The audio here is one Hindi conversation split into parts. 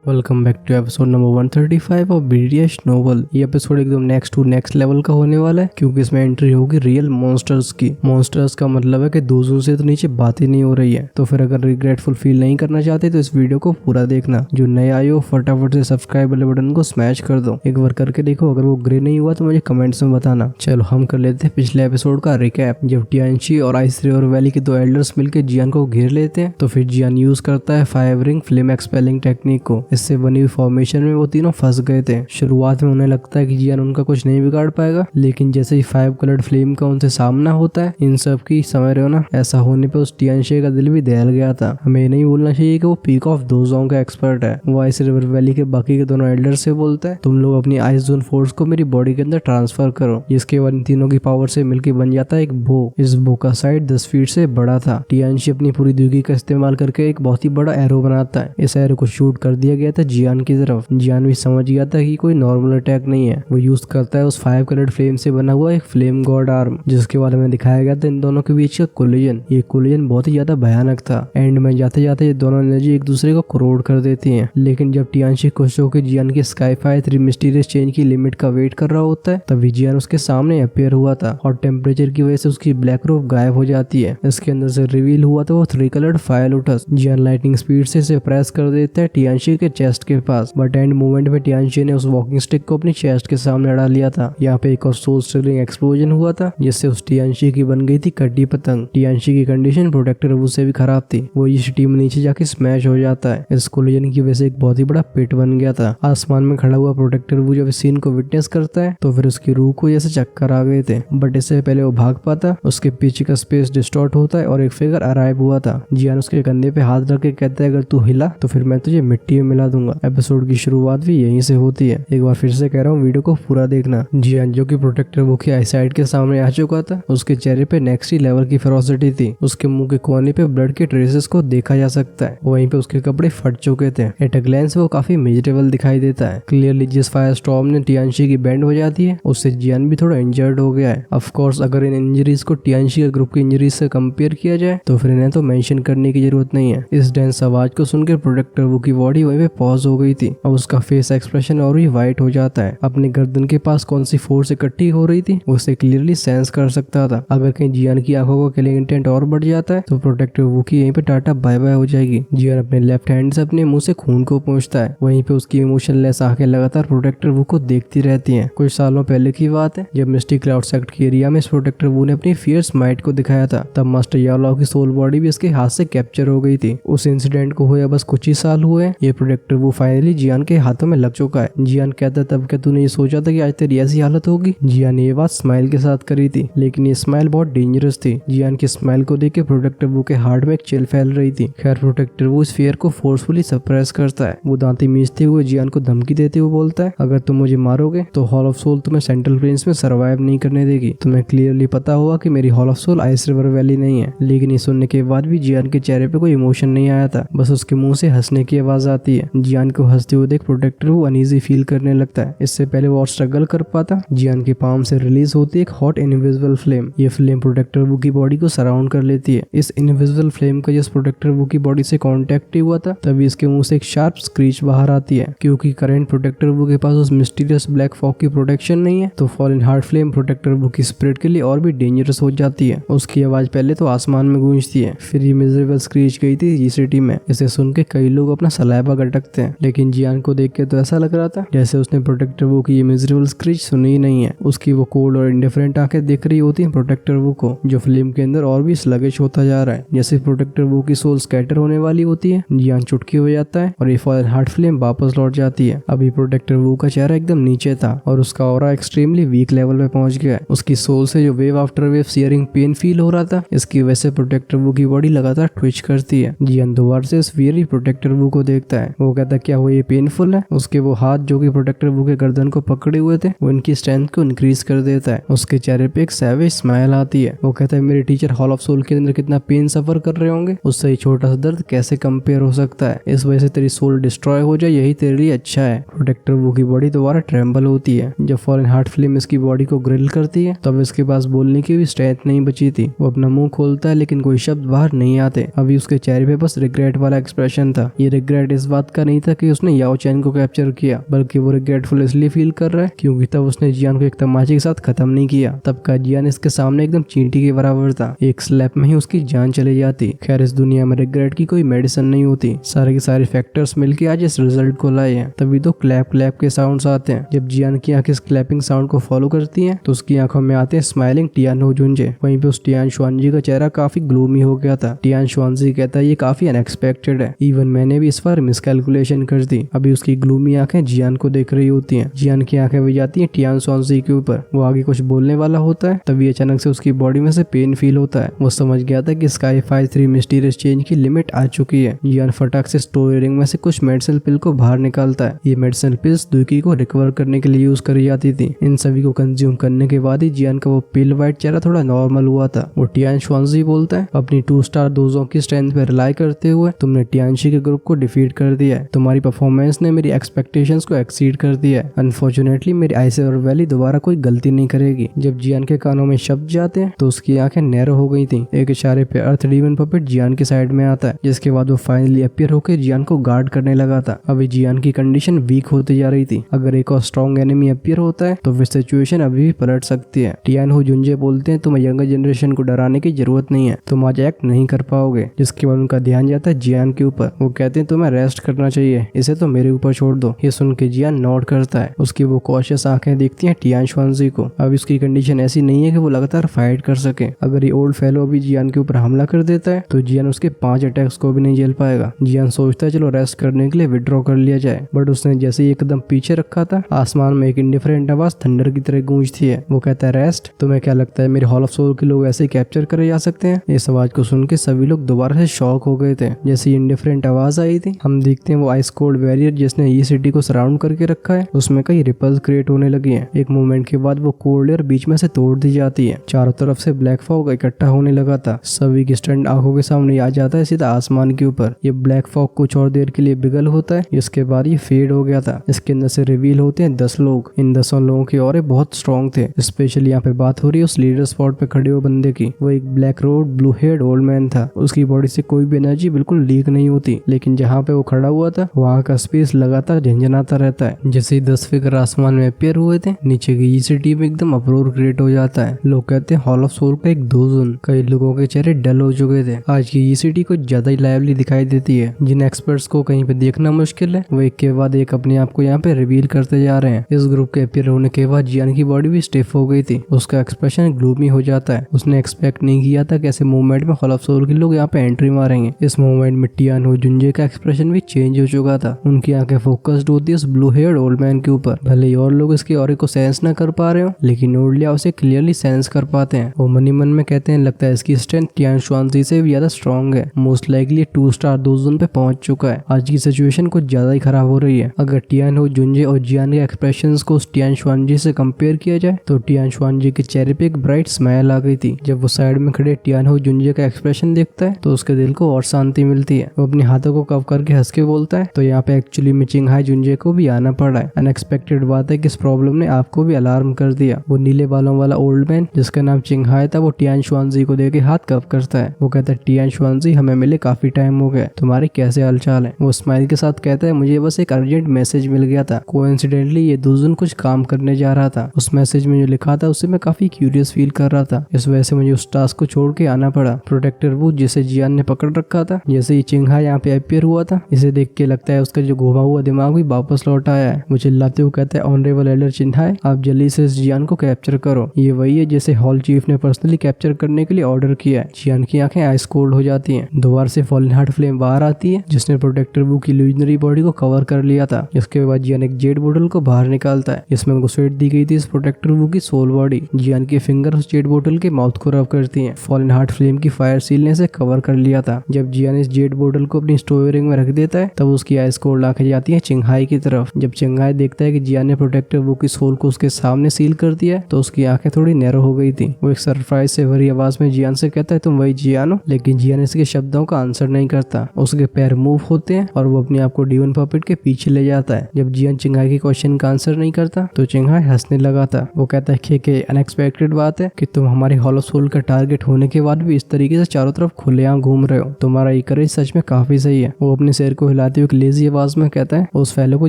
Welcome back to episode number 135 of BDS novel. ये एपिसोड एकदम नेक्स्ट लेवल का होने वाला है क्योंकि इसमें एंट्री होगी रियल मॉन्स्टर्स की। मॉन्स्टर्स का मतलब है कि दूसरों से तो नीचे बात ही नहीं हो रही है। तो फिर अगर रिग्रेटफुल फील नहीं करना चाहते तो इस वीडियो को पूरा देखना। जो नए आए हो फटाफट से सब्सक्राइब वाले बटन को स्मैश कर दो, एक बार करके देखो। अगर वो ग्रे नहीं हुआ तो मुझे कमेंट्स में बताना। चलो हम कर लेते हैं पिछले एपिसोड का रिकैप। जब टियानशी और आइस रिवर वैली के दो एल्डर्स मिलकर जियान को घेर लेते हैं तो फिर जियान यूज करता है fire ring flame expelling technique को। इससे बनी हुई फॉर्मेशन में वो तीनों फंस गए थे। शुरुआत में उन्हें लगता है कि जियान उनका कुछ नहीं बिगाड़ पाएगा, लेकिन जैसे ही 5 कलर्ड फ्लेम का उनसे सामना होता है, इन सब की समझ रहे हो ना, ऐसा होने पे उस टियानशी का दिल भी दहल गया था। हमें नहीं बोलना चाहिए कि वो पीक ऑफ दो जोन का एक्सपर्ट है। वो आइस रिवर वैली के बाकी के दोनों एल्डर से बोलता है, तुम लोग अपनी आइस जोन फोर्स को मेरी बॉडी के अंदर ट्रांसफर करो। जिसके बाद इन तीनों की पावर से मिलकर बन जाता है एक बो। इस बो का साइज 10 फीट से बड़ा था। टियानशी अपनी पूरी दुगी का इस्तेमाल करके एक बहुत ही बड़ा एरो बनाता है। इस एरो को शूट कर दिया गया था जियान की तरफ। जियान भी समझ गया था कि कोई नॉर्मल अटैक नहीं है। वो यूज करता है उस 5 कलर्ड फ्लेम से बना हुआ एक फ्लेम गॉड आर्म, जिसके बारे में दिखाया गया था इन दोनों के बीच का कोलिजन। ये कोलिजन बहुत ही ज्यादा भयानक था। एंड में जाते जाते ये दोनों एनर्जी एक दूसरे को करोड़ कर देती हैं। लेकिन जब टियानशी खुश होकर जियान की स्काईफाई 3 मिस्टीरियस चेंज की लिमिट का वेट कर रहा होता है, तभी जियान उसके सामने अपीयर हुआ था और टेम्परेचर की वजह से उसकी ब्लैक रोब गायब हो जाती है। इसके अंदर से रिवील हुआ था वो 3 कलर्ड फायर लोटस। जियान लाइटनिंग स्पीड से इसे प्रेस कर देता है टियानशी के चेस्ट के पास, बट एंड मूवमेंट में टियानशी ने उस वॉकिंग स्टिक को अपनी चेस्ट के सामने अड़ा लिया था। यहाँ पे एक और सोल स्टिलिंग एक्सप्लोजन हुआ था जिससे उस टियानशी की बन गई थी कड्डी पतंग। टियानशी की कंडीशन प्रोटेक्टर वू से भी खराब थी। वो इस टीम में नीचे जाके स्मैश हो जाता है। इस कोलिजन की वजह से एक बहुत ही बड़ा पिट बन गया था। आसमान में खड़ा हुआ प्रोटेक्टर वू जब इस सीन को विटनेस करता है तो फिर उसकी रूह को जैसे चक्कर आ गए थे, बट इससे पहले वो भाग पाता उसके पीछे का स्पेस डिस्टॉर्ट होता है और एक फिगर अराइव हुआ था। जियान उसके कंधे पे हाथ रख के कहता है, अगर तू हिला तो फिर मैं तुझे मिट्टी में मिला दूंगा। एपिसोड की शुरुआत भी यहीं से होती है। एक बार फिर से कह रहा हूँ, वीडियो को पूरा देखना। जियान जो कि प्रोटेक्टर वो की आईसाइट के सामने आ चुका था, उसके चेहरे पे नेक्स्ट ही लेवल की फेरोसिटी थी। उसके मुंह के कोने पे ब्लड के ट्रेसेस को देखा जा सकता है। वहीं पे उसके कपड़े फट चुके थे। एट अ ग्लैंस वो काफी मिजरेबल दिखाई देता है। क्लियरली जिस फायर स्टॉर्म ने टियानशी की बैंड बजा दी है उससे जियान भी थोड़ा इंजर्ड हो गया है। ऑफ कोर्स अगर इन इंजरीज को टियानशी के ग्रुप की इंजरीज से कंपेयर किया जाए तो फिर इन्हें तो मेंशन करने की जरूरत नहीं है। इस डेंस आवाज को सुनकर प्रोटेक्टर वो की बॉडी वहीं पे पॉज हो गई थी। अब उसका फेस एक्सप्रेशन और भी वाइट हो जाता है। अपनी गर्दन के पास कौन सी फोर्स इकट्ठी हो रही थी उसे क्लियरली सेंस कर सकता था। अगर कहीं जियान की आंखों का किलिंग इंटेंट और बढ़ जाता है तो प्रोटेक्टर वो की यहीं पे टाटा बाय बाय हो जाएगी। जियान अपने लेफ्ट हैंड से अपने मुंह से खून को पहुंचता है। वहीं पे उसकी इमोशनलेस आंखें लगातार प्रोटेक्टर वो को देखती रहती हैं। कुछ सालों पहले की बात है जब मिस्टी क्लाउड सेक्ट के एरिया में इस प्रोटेक्टर वो ने अपनी फियर्स माइट को दिखाया था। तब मास्टर याओलाओ की सोल बॉडी भी इसके हाथ से कैप्चर हो गई थी। उस इंसिडेंट को हुए बस कुछ ही साल हुए, ये प्रोटेक्टर वो फाइनली जियान के हाथों में लग चुका है। जियान कहता तब क्या तूने ये सोचा था कि आज तेरी ऐसी हालत होगी? जियान ने ये बात स्माइल के साथ करी थी, लेकिन ये स्माइल बहुत डेंजरस थी। जियान की स्माइल को देख के प्रोटेक्टर वो के हार्ट में एक चिल फैल रही थी। खैर प्रोटेक्टर वो इस फियर को फोर्सफुली सप्रेस करता है। वो दांती मीचते हुए जियान को धमकी देते हुए बोलता है, अगर तुम मुझे मारोगे तो हॉल ऑफ सोल तुम्हें सेंट्रल प्लेन्स में सर्वाइव नहीं करने देगी। तुम्हें क्लियरली पता होगा कि मेरी hall of soul ice river valley नहीं है। लेकिन ये सुनने के बाद भी जियान के चेहरे पे कोई इमोशन नहीं आया था, बस उसके मुंह से हंसने की आवाज आती है। जियान को हंसते हुए देख प्रोटेक्टर वो अनईजी फील करने लगता है। इससे पहले वो और स्ट्रगल कर पाता, जियान के पाम से रिलीज होती है एक हॉट इनविजिबल फ्लेम। ये फ्लेम प्रोटेक्टर वो की बॉडी को सराउंड कर लेती है। इस इनविजिबल फ्लेम का जिस प्रोटेक्टर वो की बॉडी से कांटेक्ट हुआ था तभी इसके मुंह से एक शार्प स्क्रीच बाहर आती है। क्योंकि करंट प्रोटेक्टर वो के पास उस मिस्टीरियस ब्लैक फॉग की प्रोटेक्शन नहीं है तो फॉलन हार्ट फ्लेम प्रोटेक्टर वो की स्पिरिट के लिए और भी डेंजरस हो जाती है। उसकी आवाज पहले तो आसमान में गूंजती है, फिर ये मिजरेबल स्क्रीच गई थी ये सिटी में। इसे सुन के कई लोग अपना सलाइवा गटकते हैं, लेकिन जियान को देख के तो ऐसा लग रहा था जैसे उसने प्रोटेक्टर वो की ये मिजरेबल स्क्रीच सुनी ही नहीं है। उसकी वो कोल्ड और इंडिफरेंट आंखें देख रही होती है प्रोटेक्टर वो को, जो फिल्म के अंदर और भी स्लगिश होता जा रहा है। जैसे प्रोटेक्टर वो की सोल स्कैटर होने वाली होती है, जियान चुटकी हो जाता है और ये फॉलन हार्ट फ्लेम वापस लौट जाती है। अभी प्रोटेक्टर वो का चेहरा एकदम नीचे था और उसका ऑरा एक्सट्रीमली वीक लेवल पे पहुंच गया है। उसकी सोल से जो wave after wave shearing pain feel हो रहा था, इसकी वजह से प्रोटेक्टर वो की बॉडी लगातार ट्विच करती है। जियान दोबारा से इस वियरी प्रोटेक्टर वो को देखता है। वो कहता क्या वो ये पेनफुल है? उसके वो हाथ जो कि प्रोटेक्टर वो के गर्दन को पकड़े हुए थे वो इनकी स्ट्रेंथ को इंक्रीज कर देता है। उसके चेहरे पे एक सैवेज स्माइल आती है। वो कहता है मेरे टीचर हॉल ऑफ सोल के अंदर कितना पेन सफर कर रहे होंगे, उससे ही छोटा सा दर्द कैसे कंपेयर हो सकता है? इस वजह से तेरी सोल डिस्ट्रॉय हो जाए यही तेरे लिए अच्छा है। प्रोटेक्टर वो की बॉडी दोबारा ट्रेम्बल होती है। जब फॉलन हार्ट फ्लेम इसकी बॉडी को ग्रिल करती है तब इसके पास बोलने की भी स्ट्रेंथ नहीं बची थी। वो अपना मुंह खोलता है लेकिन कोई शब्द बाहर नहीं आते। अभी उसके चेहरे पे बस रिग्रेट वाला एक्सप्रेशन था। ये रिग्रेट इस बात का नहीं था कि उसने याओ चैन को कैप्चर किया, बल्कि वो रिग्रेटफुल इसलिए फील कर रहा है क्योंकि तब उसने जियान को एक तमाचे के साथ खत्म नहीं किया। तब का जियान इसके सामने एकदम चींटी के बराबर था, एक स्लैप में ही उसकी जान चली जाती। खैर इस दुनिया में रिग्रेट की कोई मेडिसिन नहीं होती, सारे के सारे फैक्टर्स मिलके आज इस रिजल्ट को लाए हैं। तभी तो क्लैप क्लैप के साउंड्स आते हैं। जब जियान की आंखें इस क्लैपिंग साउंड को फॉलो करती हैं तो उसकी आंखों में आते हैं स्माइलिंग टियान हो जुंजे। वहीं पे उस टियान शुआनजी का चेहरा काफी ग्लूमी हो गया था। टियान शुआनजी कहता है ये काफी अनएक्सपेक्टेड है, इवन मैंने भी इस बार मिसकैलकुलेशन कर दी। अभी उसकी ग्लूमी आंखें जियान को देख रही होती हैं। जियान की आंखें भी जाती हैं टियान शुआनजी के ऊपर। वो आगे कुछ बोलने वाला होता है, तभी अचानक से उसकी बॉडी में से पेन फील होता है। वो समझ गया था कि स्काई 5-3 मिस्टीरियस चेंज की लिमिट आ चुकी है। जियान फटाक से स्टोर रिंग में से कुछ मेडिसिन पिल को बाहर निकालता है। ये मेडिसिन पिल्स दुकी को रिकवर करने के लिए यूज करी जाती थी। इन सभी को कंज्यूम करने के बाद ही जियान का वो पिल वाइट चेहरा थोड़ा नॉर्मल हुआ था। वो टियान शुआनजी बोलता है अपनी 2 स्टार डोजों की स्ट्रेंथ पे रिलाई करते हुए तुमने टियानशी के ग्रुप को डिफीट कर दिया है। तुम्हारी परफॉर्मेंस ने मेरी एक्सपेक्टेशंस को एक्सीड कर दिया है। अनफॉर्चुनेटली मेरी आइसर वैली दोबारा कोई गलती नहीं करेगी। जब जियान के कानों में शब्द जाते हैं तो उसकी आंखें नैरो हो गई थी। एक इशारे पे अर्थ डीमन पपेट जियान के साइड में आता है, जिसके बाद वो फाइनली अपीयर होकर जियान को गार्ड करने लगा था। अभी जियान की कंडीशन वीक होती जा रही थी। अगर एक और स्ट्रॉन्ग एनिमी अपीयर होता है तो फिर सिचुएशन अभी भी पलट सकती है। टियान हो जुंजे बोलते हैं तुम्हें यंगर जनरेशन को डराने की जरूरत नहीं है, तुम आज एक्ट नहीं कर पाओगे। जिसके बाद उनका ध्यान जाता है जियान के ऊपर। वो कहते हैं तुम्हें रेस्ट करना चाहिए, इसे तो मेरे ऊपर छोड़ दो। ये सुन के जियान नोट करता है। उसकी वो कॉशियस आंखें देखती हैं टियान शुआनजी को। अब उसकी कंडीशन ऐसी नहीं है कि वो लगातार फाइट कर सके। अगर ये ओल्ड फेलो अभी जियान के ऊपर हमला कर देता है तो जियान उसके 5 अटैक्स को भी नहीं झेल पाएगा। जियान सोचता है चलो रेस्ट करने के लिए विड्रॉ कर लिया जाए, बट उसने जैसे ही एकदम पीछे रखा था आसमान में एक इंडिफरेंट आवाज थंडर की तरह गूंजती है। वो कहता है रेस्ट, तुम्हें क्या लगता है मेरे हॉल ऑफ सोल के लोग ऐसे कैप्चर करे जा सकते हैं? इस आवाज को सुन के सभी लोग दोबारा से शॉक हो गए थे। जैसे इंडिफरेंट आवाज आई थी हम देखते हैं वो आइस कोल्ड बैरियर जिसने ये सिटी को सराउंड करके रखा है उसमें कई रिपल्स क्रिएट होने लगी हैं। एक मूवमेंट के बाद वो कोल्ड एयर बीच में से तोड़ दी जाती है। चारों तरफ से ब्लैक फॉग इकट्ठा होने लगा था। सभी की स्टंट आंखों के सामने आ जाता है सीधा आसमान के ऊपर। ये ब्लैक फॉग कुछ और देर के लिए बिगल होता है, जिसके बाद ये फेड हो गया था। इसके अंदर से रिवील होते हैं 10 लोग। इन 10 लोगों के और बहुत स्ट्रॉन्ग थे। स्पेशली यहाँ पे बात हो रही है उस लीडर स्पॉट पे खड़े हुए बंदे की। वो एक black road blue head old man था। उसकी बॉडी से कोई भी एनर्जी बिल्कुल लीक नहीं होती, लेकिन जहाँ पे वो खड़ा हुआ था वहाँ का स्पेस लगातार झंझनाता रहता है। जैसे ही 10 फिगर आसमान में अपियर हुए थे नीचे की सिटी में एकदम अप्रोर क्रिएट हो जाता है। लोग कहते हैं हॉल ऑफ सोल का एक दोजन। कई लोगों के चेहरे डल हो चुके थे। आज की ये सिटी कुछ ज्यादा ही लाइवली दिखाई देती है। जिन एक्सपर्ट्स को कहीं पे देखना मुश्किल है वो एक के बाद एक अपने आप को यहाँ पे रिवील करते जा रहे हैं। इस ग्रुप के अपियर होने के बाद जियान की बॉडी भी स्टिफ हो गई थी। उसका एक्सप्रेशन ग्लूमी हो जाता है। उसने एक्सपेक्ट नहीं किया था कि ऐसे मूवमेंट में हॉल ऑफ सोल के लोग यहाँ पे एंट्री मारेंगे। इस मूवमेंट में टियान हो जुंजे का एक्सप्रेशन भी चेंज हो चुका था। उनकी आंखें फोकस्ड होती है उस ब्लू हेयर्ड ओल्ड मैन के ऊपर। भले ही और लोग इसके ऑरे को सेंस ना कर पा रहे हो, लेकिन ओल्डिया उसे क्लियरली सेंस कर पाते हैं। वो मन ही मन में कहते हैं लगता है इसकी स्ट्रेंथ टियान शुआनजी से भी ज्यादा स्ट्रॉन्ग है। मोस्ट लाइकली 2 स्टार जोन पे पहुंच चुका है। आज की सिचुएशन कुछ ज्यादा ही खराब हो रही है। अगर टियान हो जुंजे और जियान के एक्सप्रेशंस को टियान शुआनजी से कंपेयर किया जाए तो टियान शुआनजी के चेहरे पे एक ब्राइट स्माइल आ गई थी। जब वो साइड में खड़े टियान हो जुंजे का एक्सप्रेशन देखता है तो उसके दिल को और शांति मिलती है। वो अपने हाथों को कव करके हंस के बोलता है तो यहाँ पे एक्चुअली में चिंगहाई जुंजे को भी आना पड़ा है। अनएक्सपेक्टेड बात है कि इस प्रॉब्लम ने आपको भी अलार्म कर दिया। वो नीले बालों वाला ओल्ड मैन जिसका नाम चिंगहाई था वो टियान शुआनजी को देके हाथ कव करता है। वो कहता है टियान शुआनजी हमें मिले काफी टाइम हो गया, तुम्हारे कैसे हालचाल है? वो स्माइल के साथ कहता है मुझे बस एक अर्जेंट मैसेज मिल गया था। कोइंसिडेंटली ये दोजन कुछ काम करने जा रहा था। उस मैसेज में जो लिखा था उससे मैं काफी क्यूरियस फील कर रहा था। इस वजह से मुझे उस टास्क को छोड़ के आना पड़ा। प्रोटेक्टर वो जिसे जियान ने पकड़ रखा था। जैसे ही चिंगहाई यहाँ पे अपीयर हुआ था इसे देख के लगता है उसका जो घुमा हुआ दिमाग भी वापस लौट आया है। वो चिल्लाते हुए कहता है ऑनरेबल एल्डर चिंगहाई आप जल्दी से इस जियान को कैप्चर करो। ये वही है जिसे हॉल चीफ ने पर्सनली कैप्चर करने के लिए ऑर्डर किया है। जियान की आंखें आइस कोल्ड हो जाती हैं। दोबारा से फॉलन हार्ट फ्लेम बाहर आती है जिसने प्रोटेक्टर वू की इल्यूजनरी बॉडी को कवर कर लिया था। इसके बाद जियान एक जेड बोतल को बाहर निकालता है जिसमें उनको स्वेट दी गई थी इस प्रोटेक्टर वू की सोल बॉडी। जियान की फिंगर उस जेड बोतल के माउथ को रब करती हैं। फॉलन हार्ट फ्लेम की फायर सील ने इसे कवर कर लिया था। जब जियान इस जेड बोतल को अपनी स्टोरिंग में रख देता है तब उसकी आइस कोल्ड आंखें जाती हैं चिंगहाई की तरफ। जब चिंगहाई देखता है कि जियान ने प्रोटेक्टर वू की सोल को उसके सामने सील कर दिया तो उसकी आंखें थोड़ी नैरो हो गई थी। वो एक सरप्राइज से भरी आवाज में जियान से कहता है तुम वही जियान हो, लेकिन जियान इसके शब्दों का आंसर नहीं करता। उसके पैर मूव होते हैं और वो अपने आप को डीवन पपेट के पीछे ले जाता है। जब जियान चिंगहाई के क्वेश्चन का आंसर नहीं करता तो चिंगहाई हंसने लगा था। वो कहता है कि अनएक्सपेक्टेड बात है कि तुम हमारी हॉलो सोल का टारगेट होने के बाद भी इस तरीके से चारों तरफ खुलेआम घूम रहे हो। तुम्हारा ये करेज सच में काफी सही है। वो अपने सिर को हिला चिल्लाते हुए लेजी आवाज में कहता है उस फैलो को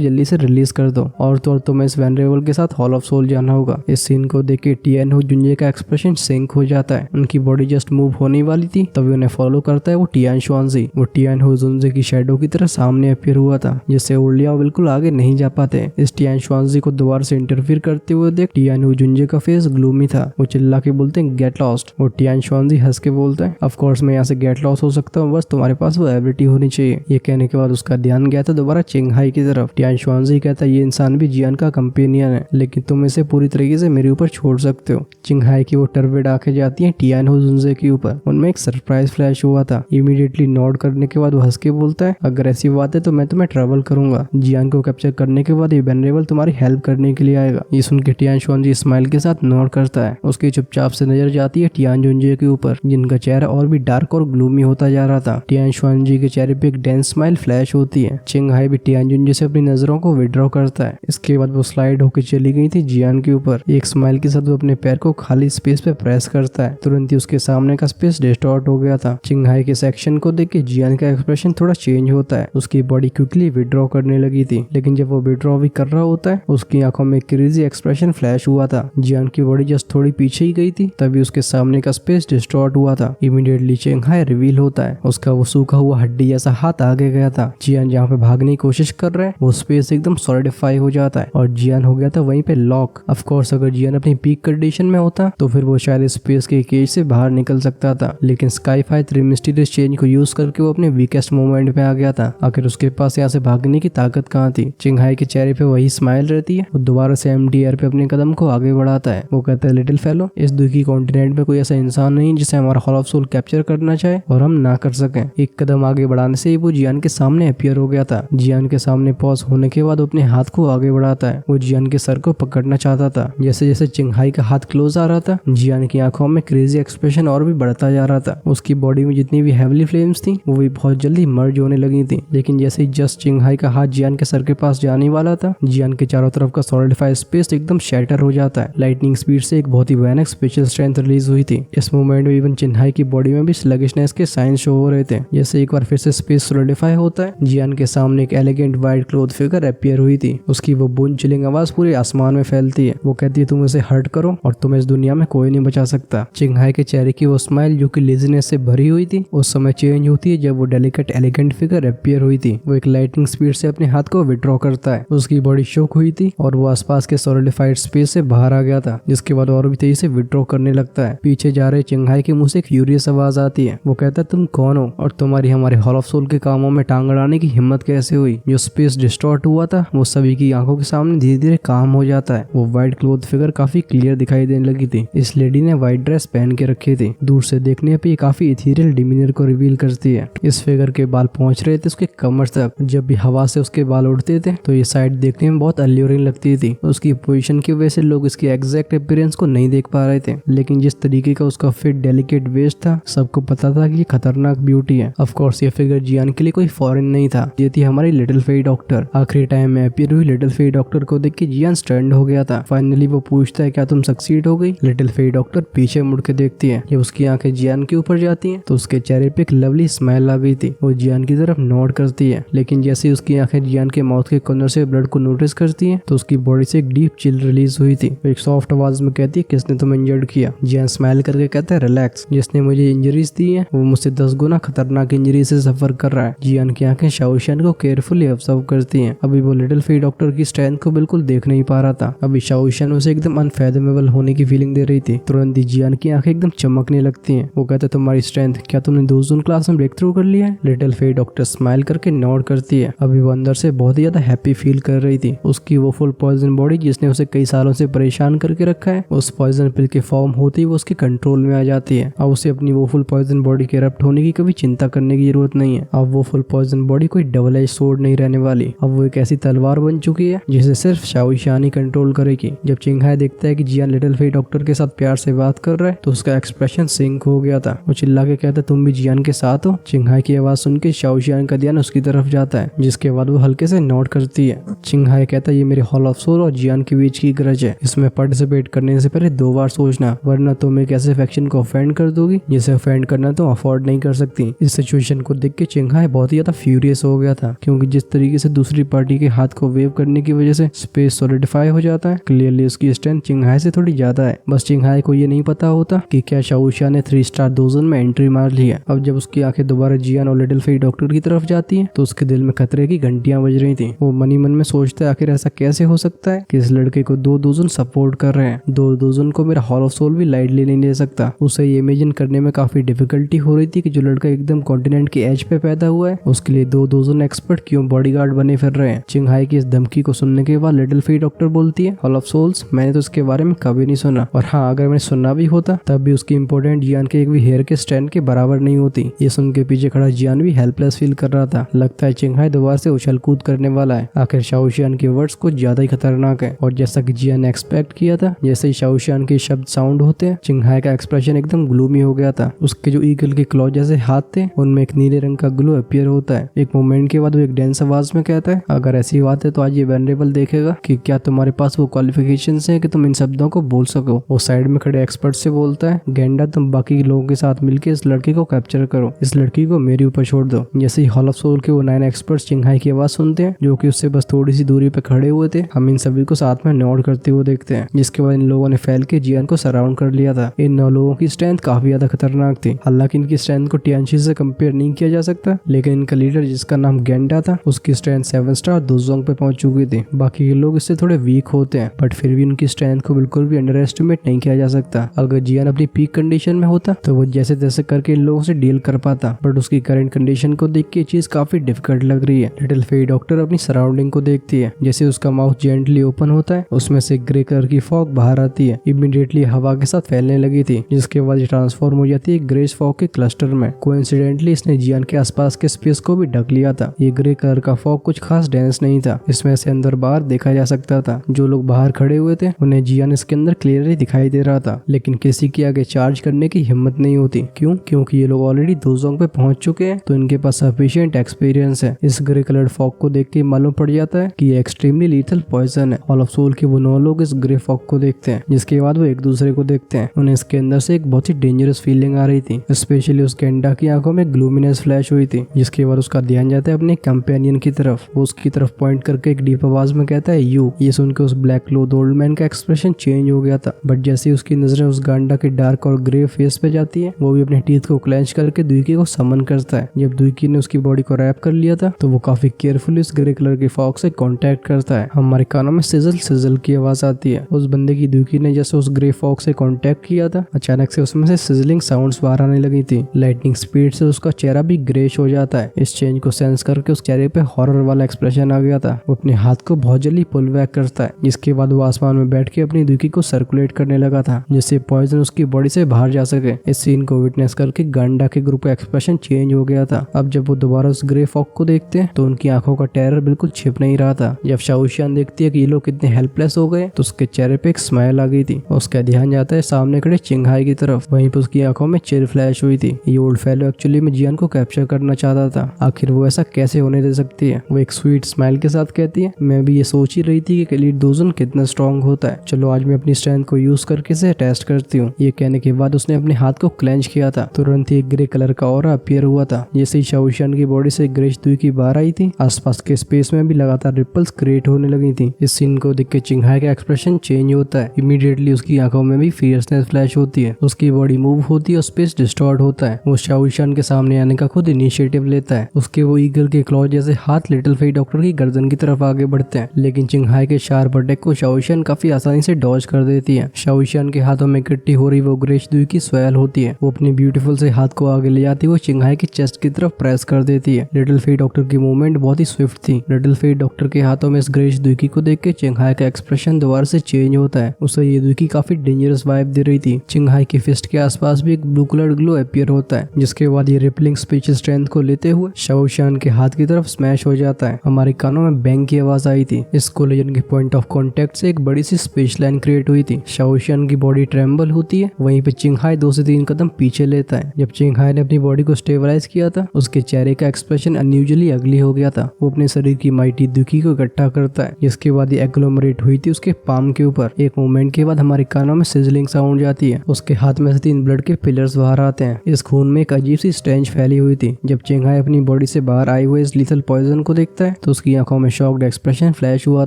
जल्दी से रिलीज कर दो और तो और तुम्हें इस वेनरेबल के साथ हॉल ऑफ सोल जाना होगा। इस सीन को देख के टियान हो जुंजे का एक्सप्रेशन सिंक हो जाता है। उनकी बॉडी जस्ट मूव होने वाली थी तभी उन्हें फॉलो करता है वो टियान शुआनजी। वो टियान हो जुंजे की शेडो की तरह सामने अपीयर हुआ था जिससे उर्लिया बिल्कुल आगे नहीं जा पाते। इस टियान शुआनजी को दोबारा से इंटरफियर करते हुए देख टियान हो जुंजे का फेस ग्लूमी था। वो चिल्ला के बोलते हैं गेट लॉस्ट। वो टियान शुआनजी हंस के बोलता है ऑफ कोर्स मैं यहाँ से गेट लॉस हो सकता हूँ, बस तुम्हारे पास वो एबिलिटी होनी चाहिए। ये कहने के बाद उसका ध्यान गया था दोबारा चिंगहाई की तरफ। टियान शुआनजी कहता है ये इंसान भी जियान का कंपेनियन है लेकिन तुम इसे पूरी तरीके से मेरे ऊपर छोड़ सकते हो। चिंगहाई की वो टर्बिड आंखें जाती हैं टियान हो जुंजे के ऊपर। उनमें एक सरप्राइज फ्लैश हुआ था। इमीडिएटली नोट करने के बाद वो हंस के बोलता है अगर ऐसी बात है तो मैं तुम्हें ट्रैवल करूंगा। जियान को कैप्चर करने के बाद ये वेनरेबल तुम्हारी हेल्प करने के लिए आएगा। ये सुन के टियान शुआनजी स्माइल के साथ नोट करता है। उसकी चुपचाप से नजर जाती है टियान जुंजे के ऊपर जिनका चेहरा और भी डार्क और ग्लूमी होता जा रहा था। टियान शुआनजी के चेहरे पे एक डेंस स्माइल फ्लैश होती है। चिंगहाई भी टियान जुंजे से अपनी नजरों को विड्रॉ करता है। इसके बाद वो स्लाइड होकर चली गई थी जियान के ऊपर। एक स्माइल के साथ वो अपने पैर को खाली स्पेस पे प्रेस करता है। तुरंत ही उसके सामने का स्पेस डिस्टॉर्ट हो गया था। चिंगहाई के सेक्शन को देख के जियान का एक्सप्रेशन थोड़ा चेंज होता है। उसकी बॉडी क्विकली विड्रॉ करने लगी थी लेकिन जब वो विड्रॉ भी कर रहा होता है उसकी आंखों में क्रेजी एक्सप्रेशन फ्लैश हुआ था। जियान की बॉडी जस्ट थोड़ी पीछे ही गई थी तभी उसके सामने का स्पेस डिस्टॉर्ट हुआ था। इमीडिएटली चिंगहाई रिवील होता है। उसका वो सूखा हुआ हड्डी जैसा हाथ आगे गया था। जियान जहाँ पे भागने की कोशिश कर रहा है वो स्पेस एकदम सॉलिडिफाई हो जाता है और जियान हो गया था वहीं पे लॉक। ऑफ कोर्स अगर जियान अपनी पीक कंडीशन में होता तो फिर वो शायद स्पेस के केज से बाहर निकल सकता था लेकिन स्काई-फाई 3 मिस्टीरियस चेंज को यूज करके वो अपने वीकेस्ट मोमेंट पे आ गया था। आखिर उसके पास यहाँ से भागने की ताकत कहाँ थी। चिंगहाई के चेहरे पे वही स्माइल रहती है। वो दोबारा से एम्प्टी एयर पे अपने कदम को आगे बढ़ाता है। वो कहता है लिटिल फेलो इस दुखी कॉन्टिनेंट में कोई ऐसा इंसान नहीं जिसे हमारा हॉल ऑफ सोल कैप्चर करना चाहे और हम ना कर सकें। एक कदम आगे बढ़ाने से ही वो जियान के सामने अपीयर हो गया था। जियान के सामने पॉज होने के बाद अपने हाथ को आगे बढ़ाता है। वो जियान के सर को पकड़ना चाहता था। जैसे जैसे चिंगहाई का हाथ क्लोज आ रहा था जियान की आंखों में क्रेजी एक्सप्रेशन और भी बढ़ता जा रहा था। उसकी बॉडी में जितनी भी हेवली फ्लेम्स थी वो भी बहुत जल्दी मर्ज होने लगी थी लेकिन जैसे ही जस्ट चिंगहाई का हाथ जियान के सर के पास जाने वाला था जियान के चारों तरफ का सॉलिडिफाइड स्पेस एकदम शैटर हो जाता है। लाइटनिंग स्पीड से एक बहुत ही भयानक स्पेशल स्ट्रेंथ रिलीज हुई थी। इस मोमेंट में इवन चिंगहाई की बॉडी में भी स्लगिशनेस के साइन शो हो रहे थे। जैसे एक बार फिर से स्पेस सॉलिडिफाई होता है जियान के सामने एक elegant white cloth figure appear हुई थी। उसकी वो बोन चिलिंग आवाज पूरे आसमान में फैलती है। वो कहती है तुम इसे हर्ट करो और तुम्हें इस दुनिया में कोई नहीं बचा सकता। चिंगहाई के चेहरे की वो स्माइल जो कि लेजीनेस से भरी हुई थी उस समय चेंज होती है जब वो डेलिकेट एलिगेंट फिगर अपीयर हुई थी। वो एक लाइटनिंग स्पीड से अपने हाथ को विड्रॉ करता है। उसकी बॉडी शॉक हुई थी और वो आसपास के सॉलिडिफाइड स्पेस से बाहर आ गया था जिसके बाद और भी तेजी से विड्रॉ करने लगता है। पीछे जा रहे चिंगहाई के मुंह से एक फ्यूरियस आवाज आती है। वो कहता है तुम कौन हो और तुम्हारी हमारे हॉल ऑफ सोल के कामों में टांग अड़ाने की हिम्मत कैसे हुई। जो स्पेस डिस्टॉर्ट हुआ था वो सभी की आंखों के सामने धीरे धीरे काम हो जाता है। वो व्हाइट क्लॉथ फिगर काफी क्लियर दिखाई देने लगी थी। इस लेडी ने व्हाइट ड्रेस पहन के रखी थी। दूर से देखने पे काफी इथीरियल डिमीनियर को रिवील करती है। इस फिगर के बाल पहुंच रहे थे उसके कमर तक। जब भी हवा से उसके बाल उड़ते थे तो ये साइड देखने में बहुत अल्यूरिंग लगती थी। उसकी पोजीशन की वजह से लोग इसकी एग्जैक्ट अपीयरेंस को नहीं देख पा रहे थे लेकिन जिस तरीके का उसका फिट डेलिकेट वेस्ट था सबको पता था कि ये खतरनाक ब्यूटी है। ऑफ कोर्स ये फिगर जियान के लिए कोई फॉरेन नहीं था। ये थी हमारी लिटिल फेई डॉक्टर। आखिरी टाइम में अपीयर हुई लिटिल फेई डॉक्टर को देख के जियान स्टैंड हो गया था। फाइनली वो पूछता है क्या तुम सक्सीड हो गई। लिटिल फेई डॉक्टर पीछे मुड़ के देखती है। जब उसकी आंखें जियान के ऊपर जाती हैं तो उसके चेहरे पे एक लवली स्माइल आ गई थी। वो जियान की तरफ नोड करती है लेकिन जैसे ही उसकी आंखें जियान के माउथ के कॉर्नर से ब्लड को नोटिस करती हैं तो उसकी बॉडी से एक डीप चिल रिलीज हुई थी। वो एक सॉफ्ट आवाज में कहती है किसने तुम्हें इंजर्ड किया। जियान स्माइल करके कहता है रिलैक्स। जिसने मुझे इंजरीज दी है वो मुझसे 10 गुना खतरनाक इंजरी से सफर कर रहा है। जियान की आंखें शाओशियान को केयरफुली ऑब्जर्व करती हैं। अभी वो लिटिल फेई डॉक्टर की स्ट्रेंथ को बिल्कुल देख नहीं पा रहा था। अभी शाओशियान उसे एकदम अनफेथमेबल होने की फीलिंग दे रही थी। तुरंत ही जियान की आंखें एकदम चमकने लगती हैं। वो कहता है तुम्हारी स्ट्रेंथ क्या तुमने 2 जून क्लास में ब्रेक थ्रू कर लिया है। लिटिल फेई डॉक्टर स्माइल करके नोड करती है। अभी वो अंदर से बहुत ही ज्यादा हैप्पी फील कर रही थी। उसकी वो फुल पॉइजन बॉडी जिसने उसे कई सालों से परेशान करके रखा है उस पॉइजन पिल के फॉर्म होते ही वो उसके कंट्रोल में आ जाती है। अब उसे अपनी वो फुल पॉइजन बॉडी के करप्ट होने की कभी चिंता करने की जरूरत नहीं है। अब वो फुल पॉइजन बॉडी कोई डबल एज सोर्ड नहीं रहने वाली। अब वो एक ऐसी तलवार बन चुकी है जिसे सिर्फ शाओशियान ही कंट्रोल करेगी। जब चिंगहाई देखता है कि जियान लिटिल फेई डॉक्टर के साथ प्यार से बात कर रहा है तो उसका एक्सप्रेशन सिंक हो गया था। वो चिल्ला के कहता है तुम भी जियान के साथ हो। चिंगहाई की आवाज सुन के शाओशियान का ध्यान उसकी तरफ जाता है जिसके बाद वो हल्के से नोट करती है। चिंगहाई कहता है ये मेरे हॉल ऑफ सोल और जियान के बीच की ग्रज है। इसमें पार्टिसिपेट करने से पहले 2 बार सोचना वरना तुम एक ऐसे फैक्शन को ऑफेंड कर दोगी जिसे ऑफेंड करना तुम अफोर्ड नहीं कर सकती। इस सिचुएशन को देख के चिंगहाई बहुत ही ज्यादा फ्यूरियस हो गया था, क्योंकि जिस तरीके से दूसरी पार्टी के हाथ को वेव करने की वजह से स्पेस सॉलिडिफाई हो जाता है। क्लियरली उसकी स्ट्रेंथ चिंगहाई से थोड़ी ज्यादा है। बस चिंगहाई को ये नहीं पता होता कि क्या शाओशियान ने 3 स्टार डोजन में एंट्री मार ली है। अब जब उसकी आंखें दोबारा जियान और लिटिल फेई डॉक्टर की तरफ जाती है तो उसके दिल में खतरे की घंटियां बज रही थी। वो मनी मन में सोचता है आखिर ऐसा कैसे हो सकता है कि इस लड़के को 2 डोजन सपोर्ट कर रहे हैं। 2 डोजन को मेरा हॉल ऑफ सोल भी लाइटली नहीं ले सकता। उसे ये इमेजिन करने में काफी डिफिकल्टी हो रही थी कि जो लड़का एकदम कॉन्टिनेंट के एज पे पैदा हुआ है उसके लिए 2 डोजन एक्सपर्ट क्यों बॉडीगार्ड बने फिर रहे हैं। चिंगहाई की इस धमकी को सुनने के बाद लिटिल फेई डॉक्टर बोलती है, हॉल ऑफ सोल्स, मैंने तो इसके बारे में कभी नहीं सुना, और हाँ अगर मैंने सुनना भी होता तब भी उसकी इंपॉर्टेंट जियान के एक भी हेयर के स्टैंड के बराबर नहीं होती। ये सुन के पीछे खड़ा जियान भी हेल्पलेस फील कर रहा था। लगता है चिंगहाई दोबारा से उछल कूद करने वाला है। आखिर शाओशियान के वर्ड्स कुछ ज्यादा ही खतरनाक है, और जैसा कि जियान ने एक्सपेक्ट किया था, जैसे ही शाओशियान के शब्द साउंड होते हैं चिंगहाई का एक्सप्रेशन एकदम ग्लूमी हो गया था। उसके जो ईगल के क्लॉ जैसे हाथ थे उनमें एक नीले रंग का ग्लो अपीयर होता है। एक मोमेंट के बाद वो एक डेंस आवाज में कहता है, अगर ऐसी बात है तो आज ये वेनरेबल देखेगा कि क्या तुम्हारे पास वो क्वालिफिकेशंस हैं कि तुम इन शब्दों को बोल सको। वो साइड में खड़े एक्सपर्ट से बोलता है, गेंडा तुम बाकी लोगों के साथ मिलकर इस लड़के को कैप्चर करो, इस लड़की को मेरे ऊपर छोड़ दो। जैसे ही हॉल ऑफ सोल के वो 9 एक्सपर्ट्स चिंगहाई की आवाज सुनते हैं जो कि उससे बस थोड़ी सी दूरी पे खड़े हुए थे, हम इन सभी को साथ में नोट करते हुए देखते हैं। जिसके बाद इन लोगों ने फैल के जियान को सराउंड कर लिया था। इन 9 लोगों की स्ट्रेंथ काफी ज्यादा खतरनाक थी। हालांकि इनकी स्ट्रेंथ को टियानशी से कंपेयर नहीं किया जा सकता, लेकिन इनका लीडर जिसका नाम गेंडा था उसकी स्ट्रेंथ 7 स्टार दोजोंग पे पहुंच चुकी थी। बाकी के लोग इससे थोड़े वीक होते हैं, बट फिर भी उनकी स्ट्रेंथ को बिल्कुल भी अंडर एस्टिमेट नहीं किया जा सकता। अगर जियान अपनी पीक कंडीशन में होता तो वो जैसे तैसे करके इन लोगों से डील कर पाता, बट उसकी करंट कंडीशन को देख के चीज काफी डिफिकल्ट लग रही है। लिटिल फेई डॉक्टर अपनी सराउंडिंग को देखती है। जैसे उसका माउथ जेंटली ओपन होता है उसमें से ग्रे कलर की फॉग बाहर आती है। इमीडिएटली हवा के साथ फैलने लगी थी, जिसके बाद ये ट्रांसफॉर्म हो जाती है ग्रेस फॉग के क्लस्टर में। कोइंसिडेंटली इसने जियान के आसपास के स्पेस को भी ढक लिया था। ये ग्रे कलर का फॉग कुछ खास डेंस नहीं था, इसमें से अंदर बाहर देखा जा सकता था। जो लोग बाहर खड़े हुए थे उन्हें जियान इसके अंदर क्लियरली दिखाई दे रहा था, लेकिन किसी की आगे चार्ज करने की हिम्मत नहीं होती। क्यों? क्योंकि ये लोग ऑलरेडी दोजोंग पे पहुंच चुके हैं, तो इनके पास सफिशिएंट एक्सपीरियंस है। इस ग्रे कलर्ड फॉग को देख के मालूम पड़ जाता है कि ये एक्सट्रीमली लीथल पॉइजन है। हॉल ऑफ सोल के वो 9 लोग इस ग्रे फॉग को देखते हैं, जिसके बाद वो एक दूसरे को देखते हैं। उन्हें इसके अंदर से एक बहुत ही डेंजरस फीलिंग आ रही थी। स्पेशली उस गेंडा की आंखों में ग्लूमिनेस फ्लैश हुई थी, जिसके बाद उसका ध्यान जाता है अपने कंपेनियन की तरफ। वो उसकी तरफ पॉइंट करके एक डीप आवाज में कहता है, यू। ये सुन के उस ब्लैक क्लोथ ओल्ड मैन का एक्सप्रेशन चेंज हो गया था, बट जैसे उसकी नजरें उस गांडा के डार्क और ग्रे फेस पे जाती है वो भी अपने टीथ को क्लेंच करके दुईकी को समन करता है। जब दुईकी ने उसकी बॉडी को रैप कर लिया था तो वो काफी केयरफुली उस ग्रे कलर के फॉग से कांटेक्ट करता है। हमारे कानों में सिजल सिजल की आवाज आती है। उस बंदे की दुईकी ने जैसे उस ग्रे फॉग से कांटेक्ट किया था अचानक से उसमें से सिजलिंग साउंड्स बाहर आने लगी थी। लाइटनिंग स्पीड से उसका चेहरा भी ग्रेश हो जाता है। इस चेंज को सेंस करके उस चेहरे पे हॉरर वाला एक्सप्रेशन आ गया था। वो अपने हाथ को बहुत जल्दी पुल बैक करता है, जिसके बाद वो आसमान में बैठ के अपनी दुईकी को सर्कुलेट करने लगा था, जिससे पॉइजन उसकी बॉडी से बाहर जा सके। इस सीन को विटनेस करके गांडा के ग्रुप का एक्सप्रेशन चेंज हो गया था। अब जब वो दोबारा उस ग्रे फॉग को देखते हैं तो उनकी आंखों का टेरर बिल्कुल छिप नहीं रहा था। जब शाओशियान देखती है कि ये लोग कितने हेल्पलेस हो गए तो उसके चेहरे पे एक स्माइल आ गई थी। उसका ध्यान जाता है सामने खड़े चिंगहाई की तरफ। वहीं पे उसकी आंखों में चिर फ्लैश हुई थी। ये ओल्ड फेलो एक्चुअली में जियान को कैप्चर करना चाहता था। आखिर वो ऐसा कैसे होने दे सकती है? वो एक स्वीट स्माइल के साथ कहती है, मैं भी ये सोच ही रही थी कि एलीट डोजन कितना स्ट्रॉन्ग होता है। चलो आज मैं अपनी स्ट्रेंथ को यूज करके इसे टेस्ट करती हूँ। ये कहने के बाद उसने अपने हाथ को क्लेंच किया था। तुरंत ही एक ग्रे कलर का ऑरा अपीयर हुआ था। जैसे ही शाओशियान की बॉडी से ग्रेश दुई की बाहर आई थी आसपास के स्पेस में भी लगातार रिपल्स क्रिएट होने लगी थी। इस सीन को देख के चिंगहाई का एक्सप्रेशन चेंज होता है। इमीडिएटली उसकी आंखों में भी फियर्सनेस फ्लैश होती है। उसकी बॉडी मूव होती है और स्पेस डिस्टॉर्ट होता है। वो शाओशियान के सामने आने का खुद इनिशिएटिव लेता है। उसके वो ईगल के क्लॉ जैसे हाथ लिटिल फेई डॉक्टर की गर्दन की तरफ आगे बढ़ते हैं, लेकिन चिंगहाई के शार्प अटैक को शाओशियान काफी आसानी से डॉज कर देती है। शाओशियान के हाथों में इकट्ठी हो रही वो ग्रेश दुई की स्वेल होती है। वो अपनी ब्यूटीफुल से हाथ को आगे ले जाती हुई चिंगहाई की चेस्ट की तरफ प्रेस कर देती है। लिटिल फेई डॉक्टर की मूवमेंट बहुत ही स्विफ्ट थी। लिटिल फेई डॉक्टर के हाथों में इस ग्रेश दुई को देख के चिंगहाई का एक्सप्रेशन दोबारा से चेंज होता है। उसे ये दुई काफी डेंजरस वाइब दे रही थी। चिंगहाई की फिस्ट के आसपास भी एक ब्लू कलर ग्लो अपीयर होता है, जिसके बाद ये रिपलिंग स्पीच स्ट्रेंथ को लेते हुए शाओशियान के हाथ की तरफ स्मैश हो जाता है। हमारे कानों में बैंग की आवाज आई थी। इस कोलिजन के पॉइंट ऑफ कांटेक्ट से एक बड़ी सी स्पेस लाइन क्रिएट हुई थी। शाओशियान की बॉडी ट्रेम्बल होती है। वहीं पे चिंगहाई 2 से 3 कदम पीछे लेता है। जब चिंगहाई ने अपनी बॉडी को स्टेबलाइज किया था उसके चेहरे का एक्सप्रेशन अनयूजुअली अगली हो गया था। वो अपने शरीर की माइटी दुखी को इकट्ठा करता है, जिसके बाद ये एग्लोमरेट हुई थी उसके पाम के ऊपर। एक मोमेंट के बाद हमारे कानों में सिजलिंग साउंड जाती है। उसके हाथ में से 3 ब्लड के पिलर्स बाहर आते हैं। इस खून में एक अजीब सी स्ट्रेंज फैली हुई थी। जब चिंगहाई अपनी बॉडी बॉडी से बाहर आए हुए इस लीथल पॉइजन को देखता है तो उसकी आंखों में शॉक्ड एक्सप्रेशन फ्लैश हुआ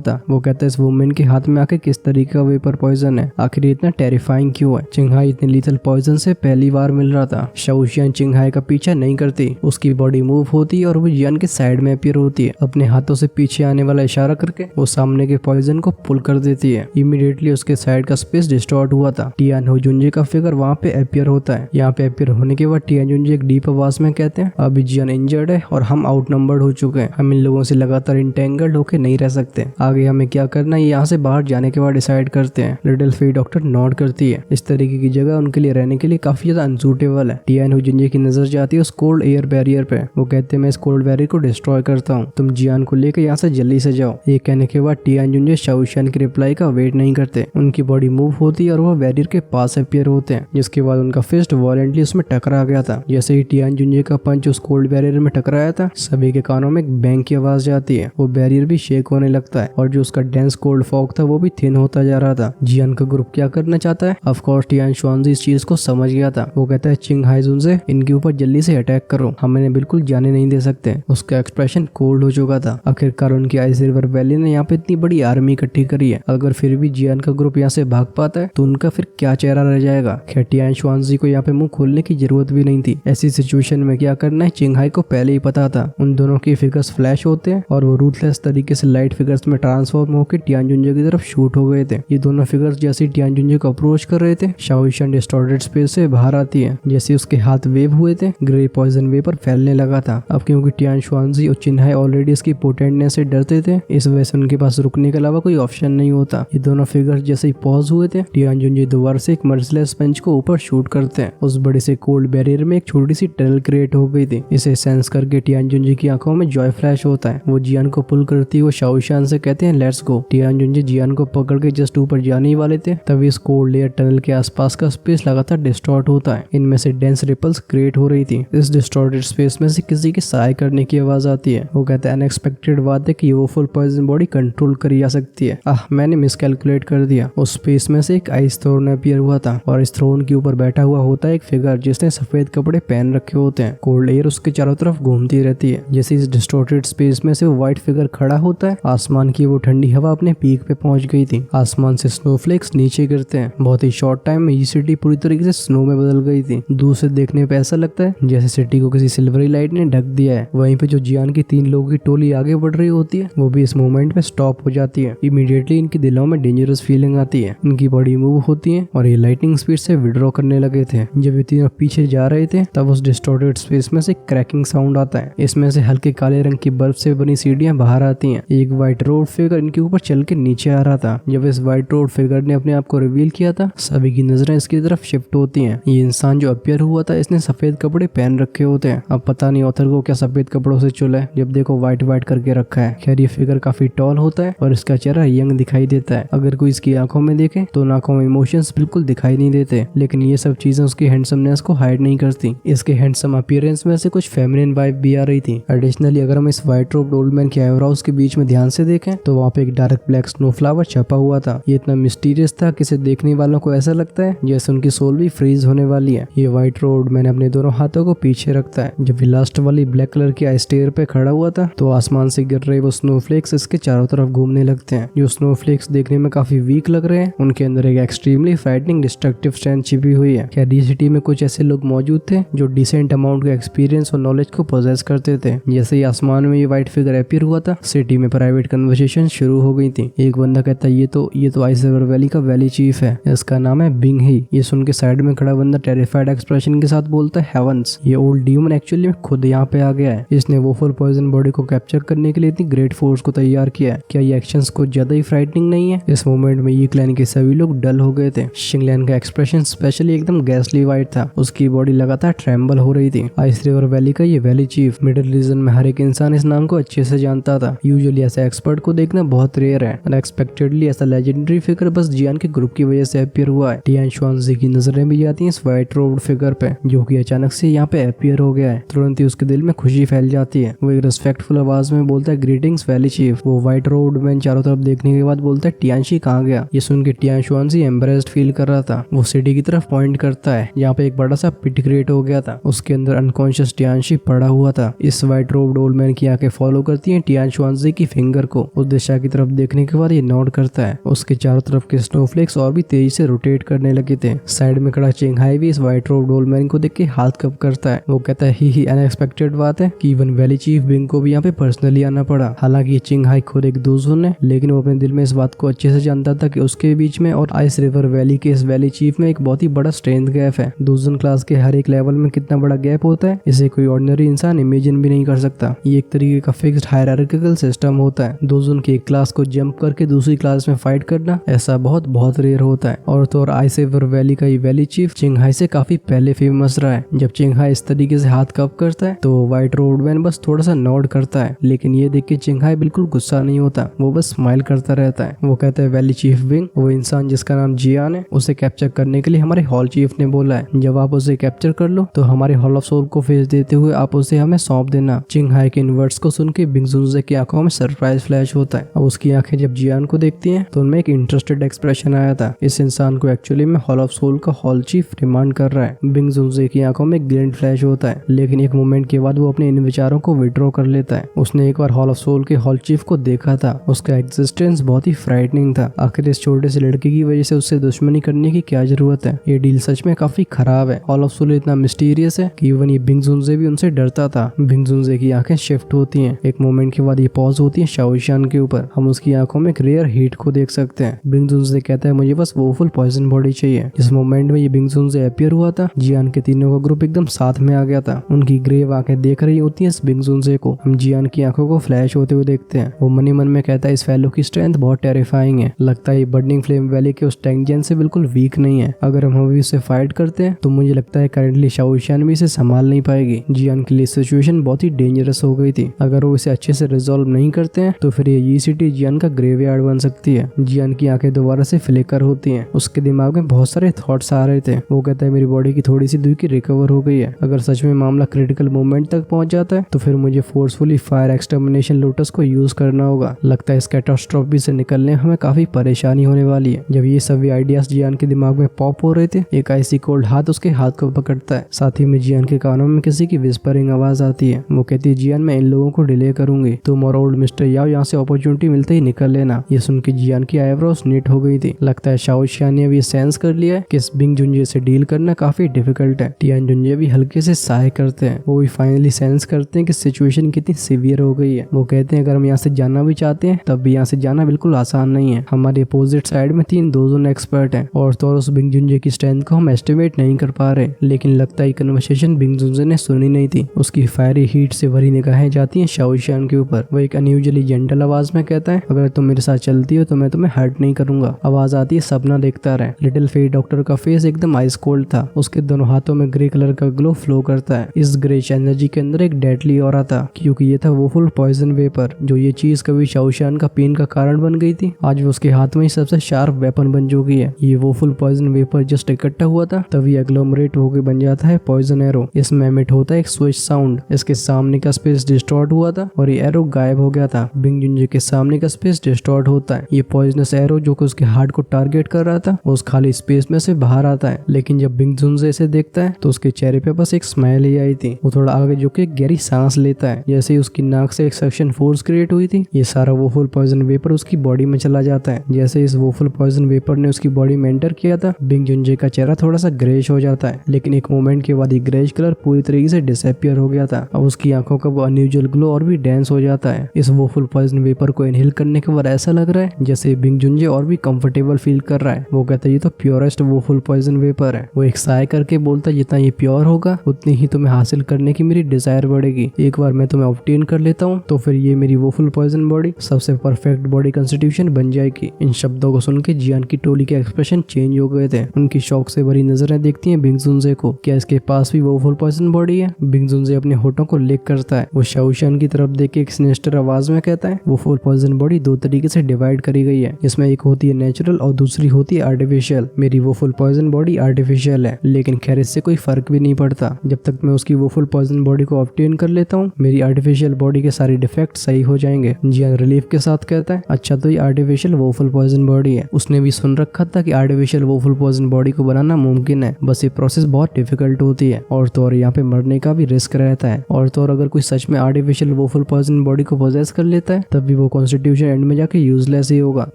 था। वो कहता है इस वुमेन के हाथ में आके किस तरीके का वेपर पॉइजन है, आखिर ये इतना टेरिफाइंग क्यों है। चिंगहाई इतने लीथल पॉइजन से पहली बार मिल रहा था। शाओशियान चिंगहाई का पीछा नहीं करती, उसकी बॉडी मूव होती है और वो जियान के साइड में अपीयर होती है। अपने हाथों से पीछे आने वाला इशारा करके वो सामने के पॉइजन को पुल कर देती है। इमीडिएटली उसके साइड का स्पेस डिस्टॉर्ट हुआ था। टियान हुजुंजे का फिगर वहाँ पे अपीयर होता है। यहाँ पे अपीयर होने के बाद टियान जुंजे एक डीप आवाज में कहते हैं अभी जियान इंजर्ड है और हम आउटनंबर्ड हो चुके हैं, हम इन लोगों से लगातार इंटेंगल्ड होके नहीं रह सकते, आगे हमें क्या करना है यहाँ से बाहर जाने के बाद डिसाइड करते हैं। लिटिल फी डॉक्टर नॉट करती है। इस तरीके की जगह उनके लिए रहने के लिए काफी ज्यादा अनसूटेबल है। टियान हुजुंजे की नजर जाती है उस कोल्ड एयर बैरियर पे। वो कहते हैं मैं इस कोल्ड बैरियर को डिस्ट्रॉय करता हूँ, तुम जियान को लेकर यहाँ से जल्दी से जाओ। ये कहने के बाद टियान जुंजे शाओशियान की रिप्लाई का वेट नहीं करते, उनकी बॉडी मूव होती है और वो बैरियर के पास अपीयर होते हैं। जिसके बाद उनका फिस्ट वॉलेंटली उसमें टकरा गया था। जैसे ही टियान जुंजे का पंच उस कोल्ड बैरियर में टकराया था सभी के कानों में एक बैंग की आवाज जाती है। वो बैरियर भी शेक होने लगता है और जो उसका डेंस कोल्ड फॉग था वो भी थिन होता जा रहा था। जियान का ग्रुप क्या करना चाहता है? ऑफ कोर्स टियान शुआनजी इस चीज को समझ गया था। वो कहता है चिंगहाई जुनसे इनके ऊपर जल्दी से अटैक करो, हम इन्हें बिल्कुल जाने नहीं दे सकते। उसका एक्सप्रेशन कोल्ड हो चुका था। आखिरकार उनकी आइस रिवर वैली ने यहाँ पे इतनी बड़ी आर्मी इकट्ठी करी है, अगर फिर भी जियान का ग्रुप यहाँ से भाग पाता है तो उनका फिर क्या चेहरा रह जाएगा। खैर टियान शुआनजी को यहाँ पे मुंह खोलने की जरूरत भी नहीं थी। ऐसी सिचुएशन में क्या करना है चिंगहाई को पहले ही पता था। उन दोनों के फिगर्स फ्लैश होते हैं और वो रूथलेस तरीके से लाइट फिगर्स में ट्रांसफॉर्म होकर टियान जुंजे की तरफ शूट हो गए थे। ये दोनों फिगर्स जैसे टियान जुंजे को अप्रोच कर रहे थे शाओशियान डिस्टॉर्टेड स्पेस से बाहर आती है। जैसे उसके हाथ वेव हुए थे ग्रे पॉइजन वेपर फैलने लगा था। अब क्योंकि टियान शुआनजी और चिंगहाई ऑलरेडी इसकी पोटेंटनेस से डरते थे, इस वजह से उनके पास रुकने के अलावा कोई ऑप्शन नहीं होता। ये दोनों फिगर्स जैसे ही पॉज हुए थे टियान जुंजे दोबारा से एक मर्सिलेस पंच को ऊपर शूट करते हैं। उस बड़े से कोल्ड बैरियर में एक छोटी सी टनल क्रिएट हो गई थी। इसे सेंस करके टियान जुंजे की आंखों में जॉय फ्लैश होता है। वो जियान को पुल करती है। वो शाओशियान से कहते हैं लेट्स गो। टियान जुंजे जियान को पकड़ के जस्ट ऊपर जाने ही वाले थे तभी इस कोल्ड लेयर टनल के आसपास का स्पेस लगातार डिस्टॉर्ट होता है। इनमें से डेंस रिपल्स क्रिएट हो रही थी। इस डिस्टॉर्टेड स्पेस में से किसी के साय करने की आवाज आती है। वो कहता है अनएक्सपेक्टेड बात है कि ये वो फुल पॉइजन बॉडी कंट्रोल करी जा सकती है। मैंने मिसकैलकुलेट कर दिया। उस स्पेस में से एक आइस थ्रोन अपीयर हुआ था और इस थ्रोन के ऊपर बैठा हुआ होता है एक फिगर जिसने सफेद कपड़े पहन रखे होते हैं। कोल्ड एयर उसके चारों तरफ घूमती रहती है। जैसे इस डिस्टॉर्टेड स्पेस में से वो व्हाइट फिगर खड़ा होता है आसमान की वो ठंडी हवा अपने पीक पे पहुंच गई थी। आसमान से स्नोफ्लेक्स नीचे गिरते हैं। बहुत ही शॉर्ट टाइम में ये सिटी पूरी तरीके से स्नो में बदल गई थी। दूर से देखने पे ऐसा लगता है जैसे सिटी को किसी सिल्वरी लाइट ने ढक दिया है। वहीं पे जो जियान की 3 लोगों की टोली आगे बढ़ रही होती है वो भी इस मोमेंट में स्टॉप हो जाती है। इमीडिएटली इनके दिलों में डेंजरस फीलिंग आती है। इनकी बॉडी मूव होती है और ये लाइटनिंग स्पीड से विड्रॉ करने लगे थे। जब ये तीनों पीछे जा रहे थे तब उस डिस्टॉर्टेड स्पेस में से क्रैकिंग साउंड आता है। इसमें से हल्के काले रंग की बर्फ से बनी सीढ़ियां बाहर आती हैं। एक व्हाइट रोड फिगर इनके ऊपर चल के नीचे आ रहा था। जब इस व्हाइट रोड फिगर ने अपने आप को रिवील किया था सभी की नजरें इसकी तरफ शिफ्ट होती हैं। ये इंसान जो अपीयर हुआ था इसने सफेद कपड़े पहन रखे होते हैं। अब पता नहीं ऑथर को क्या सफेद कपड़ों से चुला है, जब देखो व्हाइट व्हाइट करके रखा है। खैर ये फिगर काफी टॉल होता है और इसका चेहरा यंग दिखाई देता है। अगर कोई इसकी आंखों में देखे तो आंखों में इमोशंस बिल्कुल दिखाई नहीं देते, लेकिन ये सब चीजें उसकी हैंडसमनेस को हाइड नहीं करती। इसके हैंडसम अपीयरेंस में से कुछ फेमिनिन वाइब भी आ रही थी। एडिशनली अगर हम इस व्हाइट रोब्ड ओल्ड मैन के आईब्रोज के बीच में ध्यान से देखें तो वहाँ पे एक डार्क ब्लैक स्नो फ्लावर छपा हुआ था। ये इतना मिस्टीरियस था कि इसे देखने वालों को ऐसा लगता है जैसे उनकी सोल भी फ्रीज होने वाली है। ये व्हाइट रोड मैंने अपने दोनों हाथों को पीछे रखता है। जब लास्ट वाली ब्लैक कलर की आइस स्टेयर पे खड़ा हुआ था तो आसमान से गिर रहे वो स्नोफ्लेक्स इसके चारों तरफ घूमने लगते हैं। जो स्नोफ्लेक्स देखने में काफी वीक लग रहे हैं उनके अंदर एक एक्सट्रीमली फ्राइटनिंग डिस्ट्रक्टिव स्ट्रेंथ छिपी हुई है। क्या डी सिटी में कुछ ऐसे लोग मौजूद थे जो डिसेंट अमाउंट का एक्सपीरियंस और नॉलेज को पोजेस करते थे। जैसे ही आसमान में ये व्हाइट फिगर अपीयर हुआ था सिटी में प्राइवेट कन्वर्सेशन शुरू हो गई थी। एक बंदा कहता है ये तो आइस रिवर वैली का वैली चीफ है, इसका नाम है बिंग ही। ये सुन के साइड में खड़ा बंदा टेरिफाइड एक्सप्रेशन के साथ बोलता है हेवंस, ये ओल्ड डीमन एक्चुअली में खुद यहाँ पे आ गया है। इसने वो फुल पॉइजन बॉडी को कैप्चर करने के लिए इतनी ग्रेट फोर्स को तैयार किया है। क्या ये एक्शंस को ज्यादा ही फ्राइटनिंग नहीं है? इस मोमेंट में ये क्लैन के सभी लोग डल हो गए थे। शिंगलैन का एक्सप्रेशन स्पेशली एकदम गैसली वाइट था। उसकी बॉडी लगातार ट्रेम्बल हो रही थी। आइस रिवर वैली का ये वैली चीफ मिडिल रीजन में हर एक इंसान इस नाम को अच्छे से जानता था। यूजुअली ऐसे एक्सपर्ट को देखना बहुत रेयर है। अनएक्सपेक्टेडली ऐसा लेजेंडरी फिगर बस जियान के ग्रुप की वजह से अपीयर हुआ है। टियान शुआनजी की नजरें भी जाती हैं इस व्हाइट रोब्ड फिगर पे जो कि अचानक से यहाँ पे अपीयर हो गया है। तुरंत ही उसके दिल में खुशी फैल जाती है। वो एक रिस्पेक्टफुल आवाज में बोलता है ग्रीटिंग्स वैली चीफ। वो व्हाइट रोड मैन चारों तरफ देखने के बाद बोलता है टियानशी कहाँ गया? ये सुन के टियान शुआनजी एम्बरेस्ड फील कर रहा था। वो सिटी की तरफ पॉइंट करता है जहाँ पे एक बड़ा सा पिट क्रिएट हो गया था। उसके अंदर अनकॉन्शियस टियानशी पड़ा हुआ हुआ था। इस व्हाइट रोब्ड ओल्ड मैन की आंखें फॉलो करती हैं टियान शुआनजी की फिंगर को। उस दिशा की तरफ देखने के बाद ये नोट करता है। उसके चारों तरफ के स्नोफ्लेक्स और भी तेजी से रोटेट करने लगे थे। साइड में खड़ा चिंग हाई भी इस व्हाइट रोब्ड ओल्ड मैन को देख के हाथ कप करता है। वो कहता है ही अनएक्सपेक्टेड बात है कि इवन वैली चीफ बिंग को भी यहाँ पे पर्सनली आना पड़ा। हालांकि चिंग हाई खुद एक दोजन है, लेकिन वो अपने दिल में इस बात को अच्छे से जानता था कि उसके बीच में और आइस रिवर वैली के इस वैली चीफ में एक बहुत ही बड़ा स्ट्रेंथ गैप है। दोजन क्लास के हर एक लेवल में कितना बड़ा गैप होता है इसे कोई ऑर्डिनरी इंसान इमेजिन भी नहीं कर सकता। ये एक तरीके का फिक्स्ड हायरार्किकल सिस्टम होता है। दोजन की एक क्लास को जंप करके दूसरी क्लास में फाइट करना ऐसा बहुत रेयर होता है। और तो और आइस रिवर वैली का ये वैली चीफ चिंग हाई से काफी पहले फेमस रहा है। जब चिंग हाई इस तरीके से हाथ कप करता है तो व्हाइट रोब्ड मैन बस थोड़ा सा नॉड करता है, लेकिन ये देख के चिंग हाई बिल्कुल गुस्सा नहीं होता, वो बस स्माइल करता रहता है। वो कहता है वैली चीफ बिंग, वो इंसान जिसका नाम जियान है, उसे कैप्चर करने के लिए हमारे हॉल चीफ ने बोला है। जब आप उसे कैप्चर कर लो तो हमारे हॉल ऑफ सोल को फेस देते हुए आप उसे हमें सौंप देना। चिंग हाई के इन वर्ड्स को सुन के बिंग जुनजे की आंखों में सरप्राइज फ्लैश होता है। अब उसकी आंखें जब जियान को देखती हैं तो उनमें एक इंटरेस्टेड एक्सप्रेशन आया था। इस इंसान को एक्चुअली में हॉल ऑफ सोल का हॉल चीफ डिमांड कर रहा है। बिंग जुनजे की आंखों में ग्लिंट फ्लैश होता है, लेकिन एक मोमेंट के बाद वो अपने इन विचारों को विड्रॉ कर लेता है। उसने एक बार हॉल ऑफ सोल के हॉल चीफ को देखा था, उसका एग्जिस्टेंस बहुत ही फ्राइटनिंग था। आखिर इस छोटे से लड़के की वजह से उससे दुश्मनी करने की क्या जरूरत है। ये डील सच में काफी खराब है। हॉल ऑफ सोल इतना मिस्टीरियस है कि इवन ये बिंग जुनजे भी उनसे डरता था। बिंग जुनजे की आंखें शिफ्ट होती हैं। एक मोमेंट के बाद ये पॉज होती है शाओशियान के ऊपर। हम उसकी आंखों में एक रेयर हीट को देख सकते हैं। बिंग जुनजे कहता है मुझे बस वो फुल पॉइजन बॉडी चाहिए। इस मोमेंट में ये बिंग जुनजे अपीयर हुआ था। जियान के तीनों का ग्रुप एकदम साथ में आ गया था। उनकी ग्रेव आंखें देख रही होती हैं इस बिंग जुनजे को। हम जियान की आंखों को फ्लैश होते हुए देखते हैं। वो मनी मन में कहता है इस फैलो की स्ट्रेंथ बहुत टेरिफाइंग है। लगता है ये बर्निंग फ्लेम वैली के उस टैंगजेन से बिल्कुल वीक नहीं है। अगर हम अभी उससे फाइट करते हैं तो मुझे लगता है करेंटली शाओशियान भी इसे संभाल नहीं पाएगी। जियान के लिए सिचुएशन बहुत ही डेंजरस हो गई थी। अगर वो इसे अच्छे से रिजॉल्व नहीं करते हैं तो फिर ये सिटी जियान का ग्रेवयार्ड बन सकती है। जियान की आंखें दोबारा से फ्लिकर होती हैं। उसके दिमाग में बहुत सारे थॉट्स आ रहे थे। वो कहता है मेरी बॉडी की थोड़ी सी दूरी की रिकवर हो गई है। अगर सच में मामला क्रिटिकल मोमेंट तक पहुंच जाता है तो फिर मुझे फोर्सफुली फायर एक्सटर्मिनेशन लोटस को यूज करना होगा। लगता है इस कैटास्ट्रोफी से निकलने हमें काफी परेशानी होने वाली है। जब ये सभी आइडियाज जियान के दिमाग में पॉप हो रहे थे, एक आइसी कोल्ड हाथ उसके हाथ को पकड़ता है। साथ ही में जियान के कानों में किसी की विस्परिंग आवाज आती है। वो कहती है जियान मैं इन लोगों को डिले करूंगी, तुम और ओल्ड मिस्टर याओ यहाँ से अपॉर्चुनिटी मिलते ही निकल लेना। ये सुन के जियान की आईब्रोज नीट हो गई थी। लगता है शाओशियान ने भी सेंस कर लिया है कि इस बिंग जुनजे से डील करना काफी डिफिकल्ट है। टियान जुनजे भी हल्के से साय करते हैं। वो भी फाइनली सेंस करते हैं कि सिचुएशन कितनी सीवियर हो गई है। वो कहते हैं अगर हम यहाँ से जाना भी चाहते हैं तब भी यहाँ से जाना बिल्कुल आसान नहीं है। हमारे अपोजिट साइड में 3 दोजन एक्सपर्ट हैं और तो उस बिंग जुनजे की स्ट्रेंथ को हम एस्टिमेट नहीं कर पा रहे। लेकिन लगता है कन्वर्सेशन बिंग जुनजे ने सुनी नहीं थी। उसकी फायरी हीट से भरी निगाहें जाती हैं शाओशियान के ऊपर। वो एक अनयूजुअली जेंटल आवाज में कहता है अगर तुम मेरे साथ चलती हो तो मैं तुम्हें हर्ट नहीं करूंगा। आवाज आती है सपना देखता रहे। लिटिल फेस डॉक्टर का फेस एकदम आइस कोल्ड था। उसके दोनों हाथों में ग्रे कलर का ग्लो फ्लो करता है। इस ग्रेश एनर्जी के अंदर एक डेडली ऑरा था, क्योंकि ये था वो फुल पॉइजन वेपर। जो ये चीज कभी शाओशियान का पेन का कारण बन गई थी, आज वो उसके हाथ में ही सबसे शार्प वेपन बन चुकी है। ये वो फुल पॉइजन वेपर जस्ट इकट्ठा हुआ था तभी एग्लोमरेट होकर बन जाता है पॉइजन एरो। इसमें एमिट होता है एक स्विच साउंड। इसके सामने का स्पेस डिस्टॉर्ट हुआ था और ये एरो गायब हो गया था। बिंग जुनजे के सामने का स्पेस डिस्टॉर्ट होता है। ये पॉइजनस एरो जो कि उसके हार्ट को टारगेट कर रहा था उस खाली स्पेस में से बाहर आता है। लेकिन जब बिंग जुनजे इसे देखता है तो उसके चेहरे पे बस एक स्माइल ही आई थी। वो थोड़ा आगे झुक के गहरी सांस लेता है। जैसे ही उसकी नाक से एक सक्शन फोर्स क्रिएट हुई थी, ये सारा वो फुल पॉइजन वेपर उसकी बॉडी में चला जाता है। जैसे इस वो फुल पॉइजन वेपर ने उसकी बॉडी में एंटर किया था, बिंग जुनजे का चेहरा थोड़ा सा ग्रेश हो जाता है। लेकिन एक मोमेंट के बाद ये ग्रेश कलर पूरी तरीके से डिसअपियर हो गया था। अब उसकी आंखों का वो अनयूजुअल ग्लो और भी डेंस हो जाता है। इस वो फुल पॉइजन वेपर को इनहेल करने के बाद ऐसा लग रहा है जैसे बिंग जुनजे और भी कंफर्टेबल फील कर रहा है। वो कहता है ये तो प्योरेस्ट वो फुल पॉइजन वेपर है। वो एक साय करके बोलता है जितना ये प्योर होगा उतनी ही तुम्हें हासिल करने की मेरी डिजायर बढ़ेगी। एक बार मैं तुम्हें ऑब्टेन कर लेता हूँ तो फिर ये मेरी वो फुल पॉइजन बॉडी सबसे परफेक्ट बॉडी कंस्टिट्यूशन बन जाएगी। इन शब्दों को सुन के जियान की टोली के एक्सप्रेशन चेंज हो गए थे। उनकी शौक से भरी नजरें देखती हैं बिंग जुनजे को। क्या इसके पास भी वो फुल पॉइजन बॉडी है? बिंग जुनजे अपने होठों को लिक करता है। वो शाओशियान की तरफ देख के एक सिनेस्टर आवाज में कहता है वो फुल पॉइजन बॉडी 2 तरीके से डिवाइड करी गई है। इसमें एक होती है नेचुरल और दूसरी होती है आर्टिफिशियल। मेरी वो फुल पॉइजन बॉडी आर्टिफिशियल है, लेकिन खैर इससे कोई फर्क भी नहीं पड़ता। जब तक मैं उसकी वो फुल पॉइजन बॉडी को ऑब्टेन कर लेता हूँ मेरी आर्टिफिशियल बॉडी के सारे डिफेक्ट सही हो जाएंगे। जियान रिलीफ के साथ कहता है अच्छा तो ये आर्टिफिशियल वो फुल पॉइजन बॉडी है। उसने भी सुन रखा था कि आर्टिफिशियल वो फुल पॉइजन बॉडी को बनाना मुमकिन है, बस ये प्रोसेस बहुत डिफिकल्ट होती है और तो और यहाँ पे मरने का भी रिस्क रहता जाता है। और तो और अगर कोई सच में आर्टिफिशियल वोफुल पॉइजन बॉडी को पोजेस कर लेता है तब भी वो कॉन्स्टिट्यूशन एंड में जाके यूजलेस ही होगा।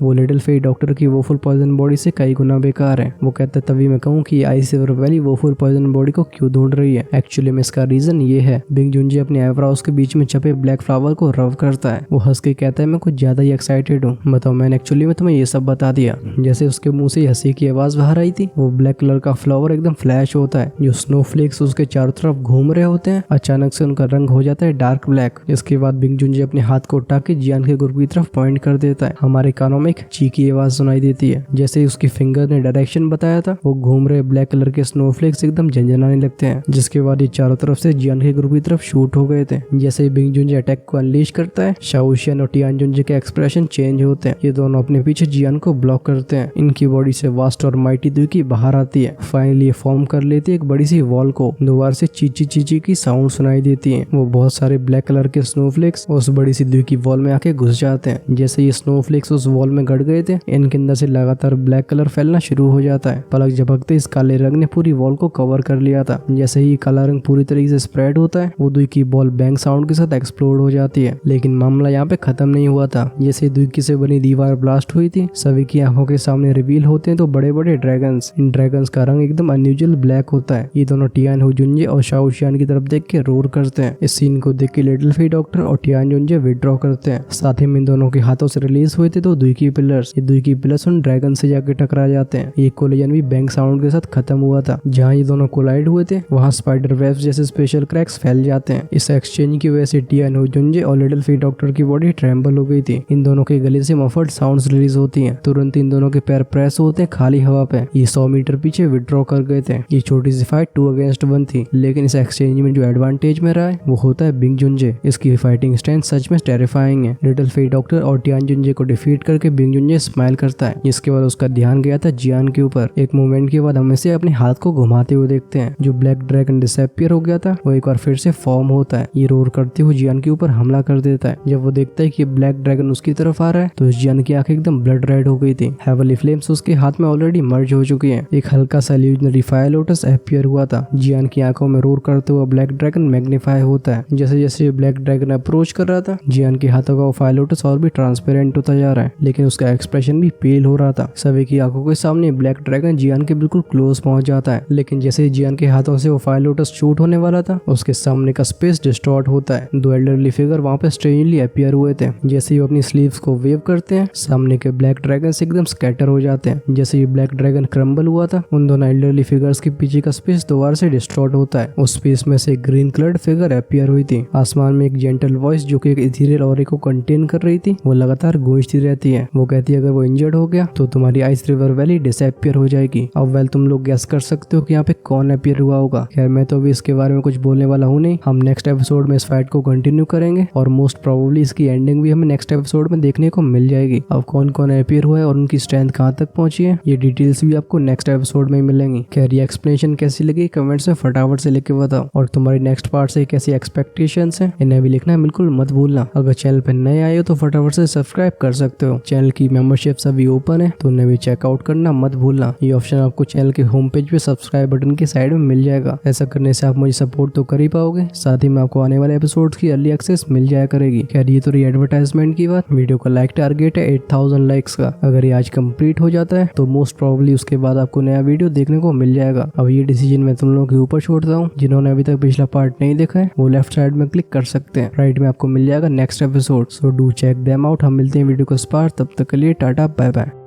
वो लिटिल फेट डॉक्टर की वोफुल पॉइजन बॉडी से कई गुना बेकार है। वो कहता है तभी मैं कहूँ कि ice river valley woeful poison body को क्यों ढूंढ रही है। एक्चुअली में इसका रीजन ये है, बिंग जुनजे अपने आईब्रोज के बीच में छपे ब्लैक फ्लावर को रब करता है। वो हंस के कहता है मैं कुछ ज्यादा ही एक्साइटेड हूँ। बताओ मैंने एक्चुअली में तुम्हें ये सब बता दिया। जैसे उसके मुंह से हंसी की आवाज बाहर आई थी, वो ब्लैक कलर का फ्लावर एकदम फ्लैश होता है। जो स्नोफ्लेक्स उसके चारों तरफ घूम रहे होते हैं अचानक से उनका रंग हो जाता है डार्क ब्लैक। इसके बाद बिंग जुनजे अपने हाथ को उठा के जियान के ग्रुप की तरफ पॉइंट कर देता है। हमारे कानों में एक चीखी आवाज सुनाई देती है। जैसे ही उसकी फिंगर ने डायरेक्शन बताया था, वो घूम रहे ब्लैक कलर के स्नोफ्लेक्स एकदम झंझनाने लगते हैं। जिसके बाद ये चारों तरफ से जियान के ग्रुप की तरफ शूट हो गए थे। जैसे ही बिंग जुनजे अटैक को अनलीश करता है, शाओशियन और टियान जुनजे के एक्सप्रेशन चेंज होते हैं। ये दोनों अपने पीछे जियान को ब्लॉक करते हैं। इनकी बॉडी से वास्ट और माइटी दुकी बाहर आती है। फाइनली फॉर्म कर लेती है एक बड़ी सी वॉल को। दोबारा से चीची चीची की साउंड सुनाई देती है। वो बहुत सारे ब्लैक कलर के स्नोफ्लेक्स उस बड़ी सी दुकी वॉल में आके घुस जाते हैं। जैसे ये स्नोफ्लेक्स उस वॉल में गड़ गए थे, इनके अंदर से लगातार ब्लैक कलर फैलना शुरू हो जाता है। पलक झपकते इस काले रंग ने पूरी वॉल को कवर कर लिया था। जैसे ही काला रंग पूरी तरीके से स्प्रेड होता है, वो दुकी बॉल बैंग साउंड के साथ एक्सप्लोड हो जाती है। लेकिन मामला यहाँ पे खत्म नहीं हुआ था। जैसे दुकी से बनी दीवार ब्लास्ट हुई थी, सभी की आंखों के सामने रिवील होते हैं तो बड़े बड़े ड्रैगन्स। इन ड्रैगन्स का रंग एकदम अनयूजुअल ब्लैक होता है। ये दोनों टियान जुनजे और शाओशियन की तरफ देख के रोर करते हैं। इस सीन को देख के लिटिल फेट डॉक्टर और टियान जुनजे विड्रॉ करते हैं। साथ ही में इन दोनों के हाथों से रिलीज हुए थे तो दुकी पिलर्स। ये दुकी पिलर्स उन ड्रैगन से जाके टकरा जाते हैं। ये कोलिजन भी बैंग साउंड के साथ खत्म हुआ था। जहाँ ये दोनों कोलाइड हुए थे वहाँ स्पाइडर वेब्स जैसे स्पेशल क्रैक्स फैल जाते हैं। इस एक्सचेंज की वजह से टियान जुनजे और लिटिल फेट डॉक्टर की बॉडी ट्रेम्बल हो गई थी। इन दोनों के गले से मफल्ड साउंड्स रिलीज होती हैं। तुरंत इन दोनों के पैर प्रेस होते हैं खाली हवा पे। ये 100 मीटर पीछे विड्रॉ कर गए थे। ये छोटी सी फाइट 2 अगेंस्ट 1 थी। लेकिन इस एक्सचेंज में जो एडवांटेज में रहा है वो होता है बिंग जुनजे। इसकी फाइटिंग स्ट्रेंथ सच में टेरिफाइंग है। लिटिल फेट डॉक्टर और टियान जुनजे को डिफीट करके बिंग जुनजे स्माइल करता है। इसके बाद उसका ध्यान गया था जियान के ऊपर। एक मोमेंट के बाद हम इसे अपने हाथ को घुमाते हुए देखते हैं। जो ब्लैक ड्रैगन डिसअपीयर हो गया था वो एक बार फिर से फॉर्म होता है। ये रोर करते हुए जियान के ऊपर हमला कर देता है। जब वो देखता है कि ब्लैक ड्रैगन उसकी तरफ आ रहा है तो जियान की आंखें एकदम ब्लड रेड हो गई थी। हेवनली फ्लेम्स उसके हाथ में ऑलरेडी मर्ज हो चुकी है। एक हल्का सा इल्यूजनरी फायर लोटस अपीयर हुआ था। जियान की आंखों में रोर करते हुए ब्लैक ड्रैगन मैग्नीफाई होता है। जैसे जैसे ब्लैक ड्रैगन अप्रोच कर रहा था, जियान के हाथों का वो फायर लोटस और भी ट्रांसपेरेंट होता जा रहा है, लेकिन उसका एक्सप्रेशन भी पेल हो रहा था। सभी की आंखों के सामने ब्लैक ड्रैगन जियान के बिल्कुल क्लोज पहुंच जाता है। लेकिन जैसे ही जियान के हाथों से वो फायर लोटस शूट होने वाला था, उसके सामने का स्पेस डिस्टॉर्ट होता है। 2 एल्डरली फिगर वहाँ पे स्ट्रेंजली अपीयर हुए थे। जैसे ही वो अपनी स्लीव्स को वेव करते हैं, सामने के ब्लैक ड्रैगन से एकदम स्कैटर हो जाते हैं। जैसे ही ब्लैक ड्रैगन क्रम्बल हुआ था, उन दोनों एल्डरली फिगर्स के पीछे का स्पेस दोबारा से डिस्टॉर्ट होता है। उस स्पेस में से ग्रीन कलर्ड फिगर अपीयर हुई थी। आसमान में एक जेंटल वॉइस जो कि एक इथेरियल ऑरे को कंटेन कर रही थी, वो लगातार गूंजती रहती है। वो कहती है अगर वो इंजर्ड हो गया तो तुम्हारी आइस रिवर वैली डिसअपीयर हो जाएगी। अब वेल तुम लोग गेस कर सकते हो कि यहाँ पे कौन अपीयर हुआ होगा। खैर मैं तो अभी इसके बारे में कुछ बोलने वाला हूँ नहीं। हम नेक्स्ट एपिसोड में इस फाइट को कंटिन्यू करेंगे और मोस्ट प्रोबेबली इसकी एंडिंग भी हमें नेक्स्ट एपिसोड में देखने को मिल जाएगी। अब कौन कौन अपीयर हुआ है और उनकी स्ट्रेंथ कहाँ तक पहुंची है, ये डिटेल्स भी आपको नेक्स्ट एपिसोड में मिलेंगी। खैर ये एक्सप्लेनेशन कैसी लगी कमेंट्स में फटाफट से लिख के बताओ। और तुम्हारी नेक्स्ट पार्ट से कैसी एक्सपेक्टेशंस हैं इन्हें भी लिखना बिल्कुल मत भूलना। अगर चैनल पर नए आए हो तो फटाफट से सब्सक्राइब कर सकते हो। चैनल की मेंबरशिप अभी ओपन है तो उन्हें भी चेकआउट करना मत भूलना। ये ऑप्शन आपको चैनल के होम पेज पे सब्सक्राइब बटन की साइड में मिल जाएगा। ऐसा करने से आप मुझे सपोर्ट तो कर ही पाओगे, साथ ही में आपको आने वाले एपिसोड्स की अर्ली एक्सेस मिल जाया करेगी। खैर ये तो रही एडवर्टाइजमेंट की बात। वीडियो का लाइक टारगेट है 8000 लाइक्स का। अगर ये आज कंप्लीट हो जाता है तो मोस्ट प्रोबेबली उसके बाद आपको नया वीडियो देखने को मिल जाएगा। अब ये डिसीजन मैं तुम लोगों के ऊपर छोड़ता हूँ। जिन्होंने अभी तक पिछला पार्ट नहीं देखा है वो लेफ्ट साइड में क्लिक कर सकते हैं। राइट में आपको मिल जाएगा next episode. So do check them out. हम मिलते हैं वीडियो को स्पार। तब तक के लिए टाटा बाय बाय।